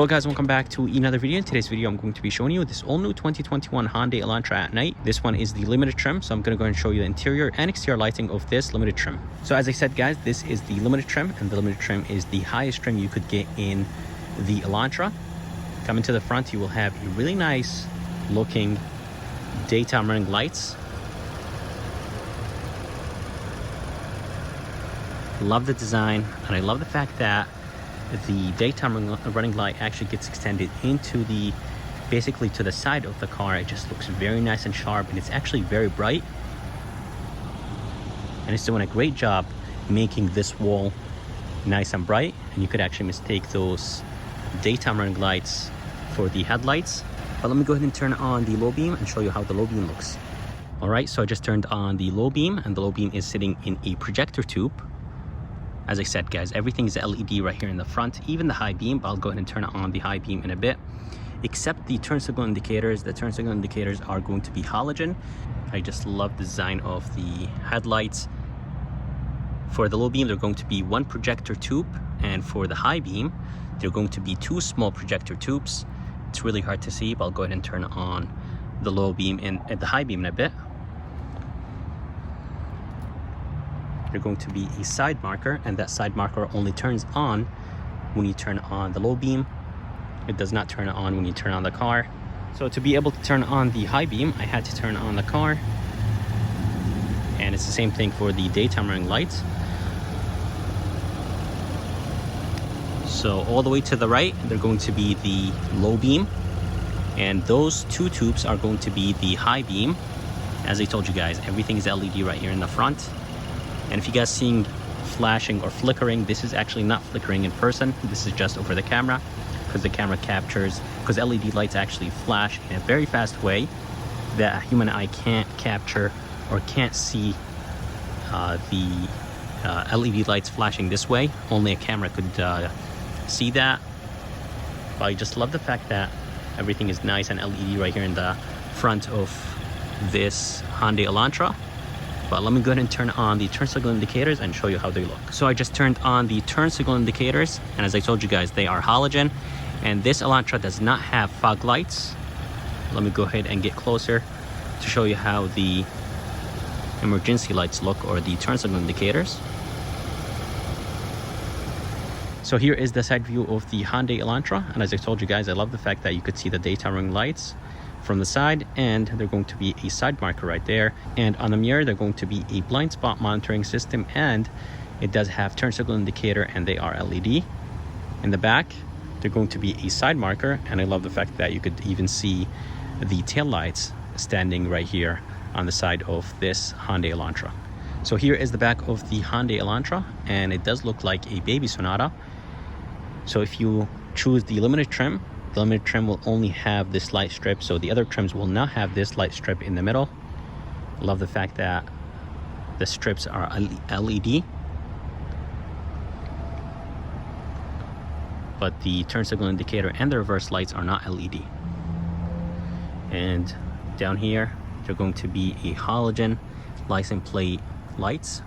Hello guys, welcome back to another video. In today's video I'm going to be showing you this all new 2021 Hyundai Elantra at night. This one is the limited trim, so I'm going to go and show you the interior and exterior lighting of this limited trim. So as I said guys, this is the limited trim, and the limited trim is the highest trim you could get in the Elantra. Coming to the front, you will have a really nice looking daytime running lights. Love the design, and I love the fact that the daytime running light actually gets extended into the basically to the side of the car. It just looks very nice and sharp, and it's actually very bright, and it's doing a great job making this wall nice and bright. And you could actually mistake those daytime running lights for the headlights. But let me go ahead and turn on the low beam and show you how the low beam looks. All right, so I just turned on the low beam, and the low beam is sitting in a projector tube. As I said guys, everything is LED right here in the front, even the high beam, but I'll go ahead and turn on the high beam in a bit. Except the turn signal indicators. The turn signal indicators are going to be halogen. I just love the design of the headlights. For the low beam, they're going to be one projector tube, and for the high beam, they're going to be two small projector tubes. It's really hard to see, but I'll go ahead and turn on the low beam and the high beam in a bit. They're going to be a side marker, and that side marker only turns on when you turn on the low beam. It does not turn on when you turn on the car. So to be able to turn on the high beam, I had to turn on the car. And it's the same thing for the daytime running lights. So all the way to the right, they're going to be the low beam, and those two tubes are going to be the high beam. As I told you guys, everything is LED right here in the front. And if you guys seeing flashing or flickering, this is actually not flickering in person. This is just over the camera, because the camera captures, because LED lights actually flash in a very fast way that a human eye can't capture or can't see the LED lights flashing this way. Only a camera could see that. But I just love the fact that everything is nice and LED right here in the front of this Hyundai Elantra. But let me go ahead and turn on the turn signal indicators and show you how they look. So I just turned on the turn signal indicators, and as I told you guys, they are halogen, and this Elantra does not have fog lights. Let me go ahead and get closer to show you how the emergency lights look, or the turn signal indicators. So here is the side view of the Hyundai Elantra, and as I told you guys, I love the fact that you could see the daytime running lights from the side, and they're going to be a side marker right there. And on the mirror, they're going to be a blind spot monitoring system, and it does have turn signal indicator, and they are LED. In the back, they're going to be a side marker, and I love the fact that you could even see the tail lights standing right here on the side of this Hyundai Elantra. So here is the back of the Hyundai Elantra, and it does look like a baby Sonata. So if you choose the limited trim, the limited trim will only have this light strip, so the other trims will not have this light strip in the middle. I love the fact that the strips are LED, but the turn signal indicator and the reverse lights are not LED. And down here, they're going to be a halogen license plate lights.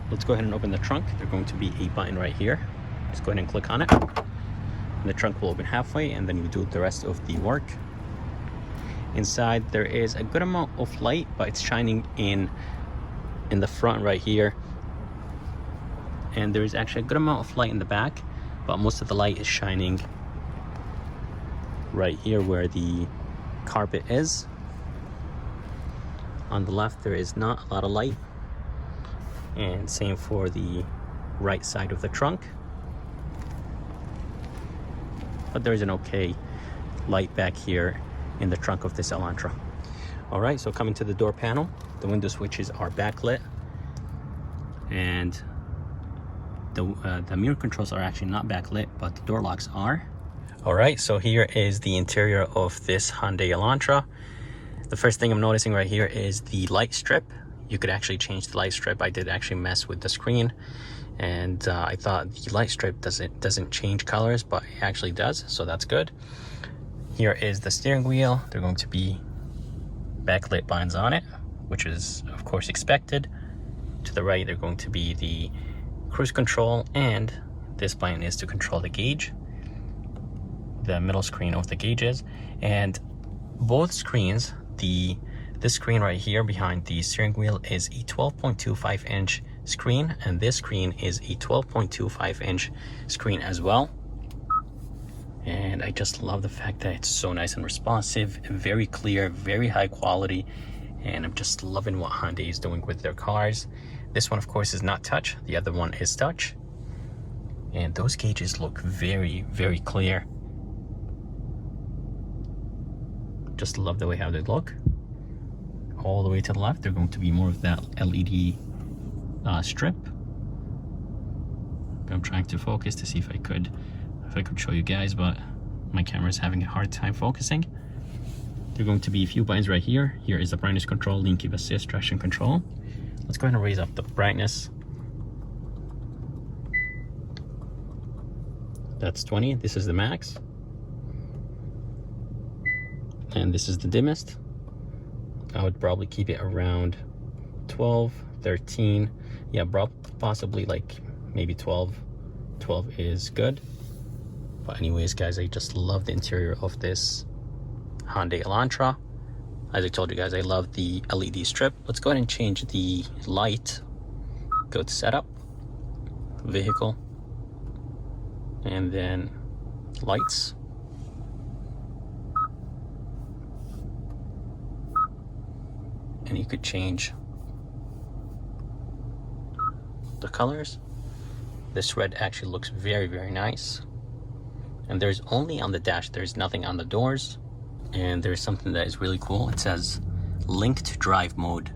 Let's go ahead and open the trunk. There's going to be a button right here. Just go ahead and click on it. And the trunk will open halfway, and then you do the rest of the work. Inside there is a good amount of light, but it's shining in the front right here, and there is actually a good amount of light in the back, but most of the light is shining right here where the carpet is. On the left there is not a lot of light, and same for the right side of the trunk. But there's an okay light back here in the trunk of this Elantra. All right, so coming to the door panel, the window switches are backlit, and the mirror controls are actually not backlit, but the door locks are. All right, so here is the interior of this Hyundai Elantra. The first thing I'm noticing right here is the light strip. You could actually change the light strip. I did actually mess with the screen, and I thought the light strip doesn't change colors, but it actually does, so that's good. Here is the steering wheel. They're going to be backlit buttons on it, which is of course expected. To the right, they're going to be the cruise control, and this button is to control the gauge. the middle screen of the gauges. And both screens, this screen right here behind the steering wheel is a 12.25 inch screen, and this screen is a 12.25 inch screen as well. And I just love the fact that it's so nice and responsive, very clear, very high quality, and I'm just loving what Hyundai is doing with their cars. This one, of course, is not touch. The other one is touch. And those gauges look very, very clear. Just love the way how they look. All the way to the left, they're going to be more of that LED strip. I'm trying to focus to see if I could show you guys, but my camera is having a hard time focusing. There are going to be a few buttons right here. Here is the brightness control, lane keep assist, traction control. Let's go ahead and raise up the brightness. That's 20. This is the max. And this is the dimmest. I would probably keep it around 12, 13. Yeah, possibly like maybe 12. 12 is good. But anyways, guys, I just love the interior of this Hyundai Elantra. As I told you guys, I love the LED strip. Let's go ahead and change the light. Go to setup, vehicle, and then lights. And you could change the colors. This red actually looks very, very nice. And there's only on the dash, there's nothing on the doors. And there's something that is really cool. It says linked drive mode.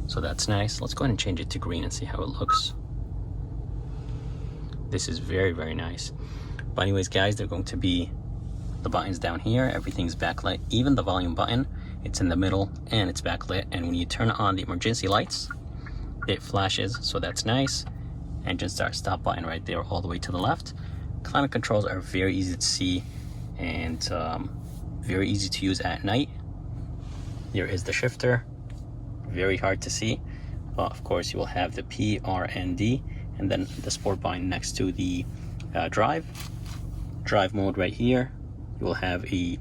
So that's nice. Let's go ahead and change it to green and see how it looks. This is very, very nice. But anyways, guys, they're going to be the buttons down here. Everything's backlit. Even the volume button, it's in the middle and it's backlit. And when you turn on the emergency lights, it flashes. So that's nice. Engine start stop button right there all the way to the left. Climate controls are very easy to see and very easy to use at night. There is the shifter, very hard to see, but of course you will have the P, R, and D, and then the sport button next to the drive mode right here. You will have a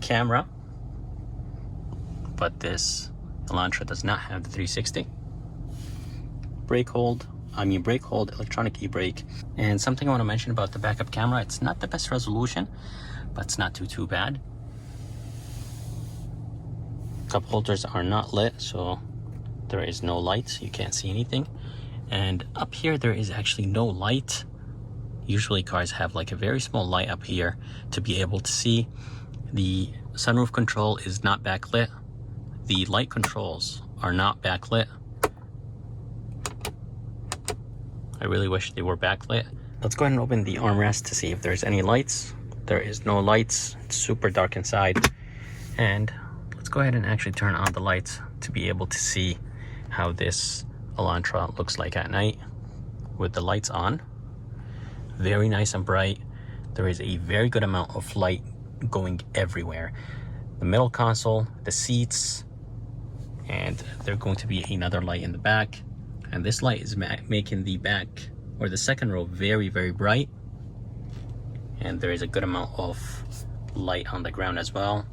camera, but this Elantra does not have the 360. Brake hold, electronic e-brake. And something I want to mention about the backup camera, it's not the best resolution, but it's not too bad. Cup holders are not lit, so there is no lights, you can't see anything. And up here there is actually no light. Usually cars have like a very small light up here to be able to see. The sunroof control is not backlit. The light controls are not backlit. I really wish they were backlit. Let's go ahead and open the armrest to see if there's any lights. There is no lights. It's super dark inside. And let's go ahead and actually turn on the lights to be able to see how this Elantra looks like at night with the lights on. Very nice and bright. There is a very good amount of light going everywhere. The middle console, the seats, and there's going to be another light in the back. And this light is making the back or the second row very, very bright. And there is a good amount of light on the ground as well.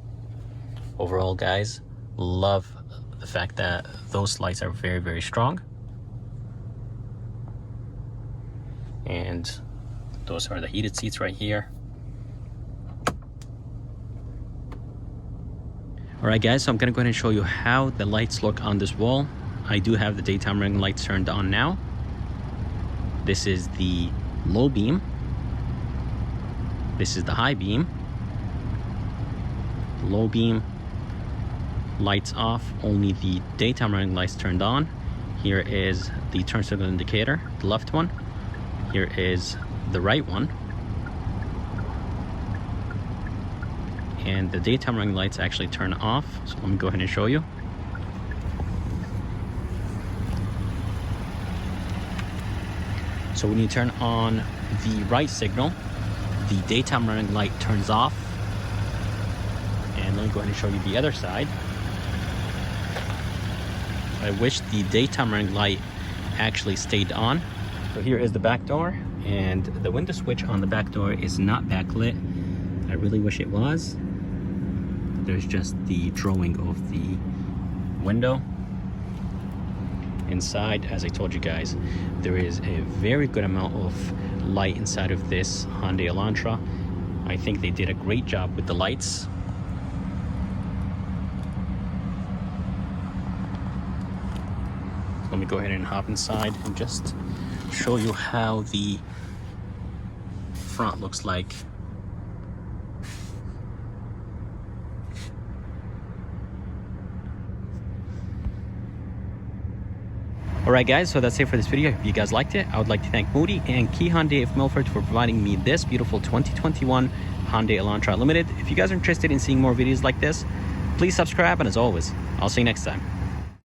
Overall, guys, love the fact that those lights are very, very strong. And those are the heated seats right here. All right, guys, so I'm gonna go ahead and show you how the lights look on this wall. I do have the daytime running lights turned on now. This is the low beam. This is the high beam. Low beam, lights off, only the daytime running lights turned on. Here is the turn signal indicator, the left one. Here is the right one. And the daytime running lights actually turn off. So let me go ahead and show you. So when you turn on the right signal, the daytime running light turns off. And let me go ahead and show you the other side. I wish the daytime running light actually stayed on. So here is the back door, and the window switch on the back door is not backlit. I really wish it was. There's just the drawing of the window. Inside, as I told you guys, there is a very good amount of light inside of this Hyundai Elantra. I think they did a great job with the lights. Let me go ahead and hop inside and just show you how the front looks like. Alright guys, so that's it for this video. If you guys liked it, I would like to thank Moody and Key Hyundai of Milford for providing me this beautiful 2021 Hyundai Elantra Limited. If you guys are interested in seeing more videos like this, please subscribe, and as always, I'll see you next time.